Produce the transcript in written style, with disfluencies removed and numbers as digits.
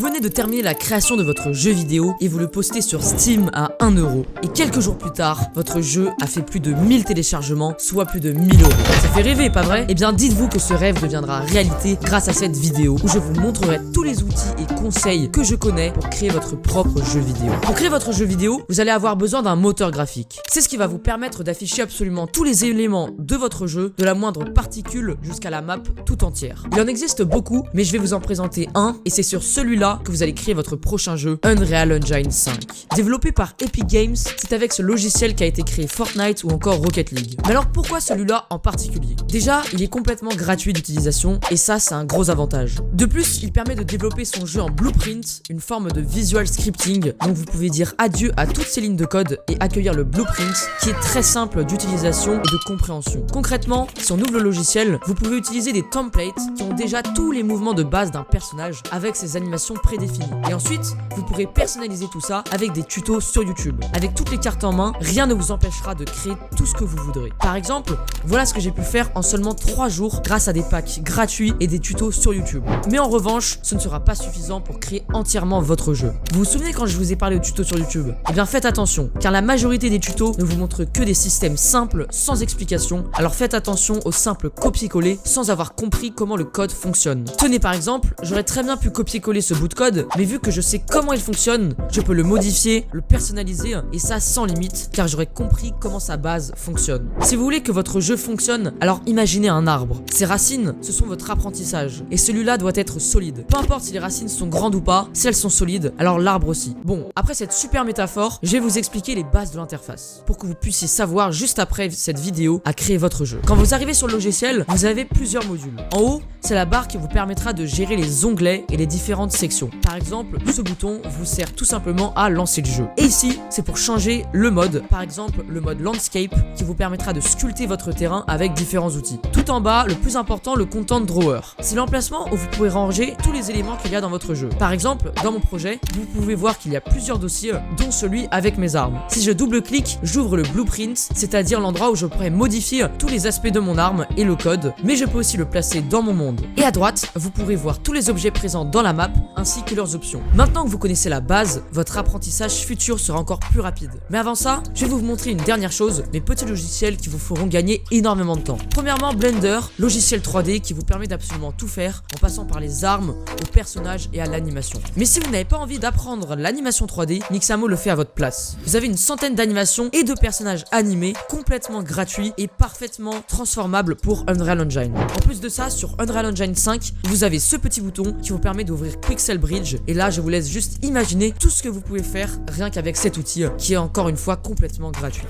venez de terminer la création de votre jeu vidéo et vous le postez sur Steam à 1 €. Et quelques jours plus tard, votre jeu a fait plus de 1000 téléchargements, soit plus de 1000 €. Ça fait rêver, pas vrai? Eh bien, dites-vous que ce rêve deviendra réalité grâce à cette vidéo où je vous montrerai tous les outils et conseils que je connais pour créer votre propre jeu vidéo. Pour créer votre jeu vidéo, vous allez avoir besoin d'un moteur graphique. C'est ce qui va vous permettre d'afficher absolument tous les éléments de votre jeu, de la moindre particule jusqu'à la map tout entière. Il en existe beaucoup, mais je vais vous en présenter un, et c'est sur celui-là que vous allez créer votre prochain jeu, Unreal Engine 5. Développé par Epic Games, c'est avec ce logiciel qu'a été créé Fortnite ou encore Rocket League. Mais alors pourquoi celui-là en particulier? Déjà, il est complètement gratuit d'utilisation, et ça c'est un gros avantage. De plus, il permet de développer son jeu en blueprint, une forme de visual scripting, donc vous pouvez dire adieu à toutes ces lignes de code et accueillir le blueprint, qui est très simple d'utilisation et de compréhension. Concrètement, si on ouvre le logiciel, vous pouvez utiliser des templates qui ont déjà tous les mouvements de base d'un personnage avec ses animations prédéfinies. Et ensuite, vous pourrez personnaliser tout ça avec des tutos sur YouTube. Avec toutes les cartes en main, rien ne vous empêchera de créer tout ce que vous voudrez. Par exemple, voilà ce que j'ai pu faire en seulement 3 jours grâce à des packs gratuits et des tutos sur YouTube. Mais en revanche, ce ne sera pas suffisant pour créer entièrement votre jeu. Vous vous souvenez quand je vous ai parlé de tutos sur YouTube? Eh bien faites attention, car la majorité des tutos ne vous montrent que des systèmes simples, sans explication, alors faites attention au simple copier-coller sans avoir compris comment le code fonctionne. Tenez par exemple, j'aurais très bien pu copier-coller ce bout de code, mais vu que je sais comment il fonctionne, je peux le modifier, le personnaliser, et ça sans limite, car j'aurais compris comment sa base fonctionne. Si vous voulez que votre jeu fonctionne, alors imaginez un arbre. Ses racines, ce sont votre apprentissage, et celui-là doit être solide. Peu importe si les racines sont grandes ou pas, si elles sont solides, alors l'arbre aussi. Bon, après cette super métaphore, je vais vous expliquer les bases de l'interface, pour que vous puissiez savoir juste après cette vidéo à créer votre jeu. Quand vous arrivez sur le logiciel, vous avez plusieurs modules. En haut, c'est la barre qui vous permettra de gérer les onglets et les différentes sections. Par exemple, ce bouton vous sert tout simplement à lancer le jeu. Et ici, c'est pour changer le mode. Par exemple, le mode Landscape qui vous permettra de sculpter votre terrain avec différents outils. Tout en bas, le plus important, le Content Drawer. C'est l'emplacement où vous pourrez ranger tous les éléments qu'il y a dans votre jeu. Par exemple, dans mon projet, vous pouvez voir qu'il y a plusieurs dossiers, dont celui avec mes armes. Si je double-clique, j'ouvre le blueprint, c'est-à-dire l'endroit où je pourrais modifier tous les aspects de mon arme et le code, mais je peux aussi le placer dans mon monde. Et à droite, vous pourrez voir tous les objets présents dans la map, ainsi que leurs options. Maintenant que vous connaissez la base, votre apprentissage futur sera encore plus rapide. Mais avant ça, je vais vous montrer une dernière chose, mes petits logiciels qui vous feront gagner énormément de temps. Premièrement, Blender, logiciel 3D qui vous permet d'absolument tout faire, en passant par les armes, aux personnages et à l'animation. Mais si vous n'avez pas envie d'apprendre l'animation 3D, Mixamo le fait à votre place. Vous avez une centaine d'animations et de personnages animés, complètement gratuits et parfaitement transformables pour Unreal Engine. En plus de ça, sur Unreal Engine 5, vous avez ce petit bouton qui vous permet d'ouvrir Pixel Bridge, et là je vous laisse juste imaginer tout ce que vous pouvez faire rien qu'avec cet outil qui est encore une fois complètement gratuit.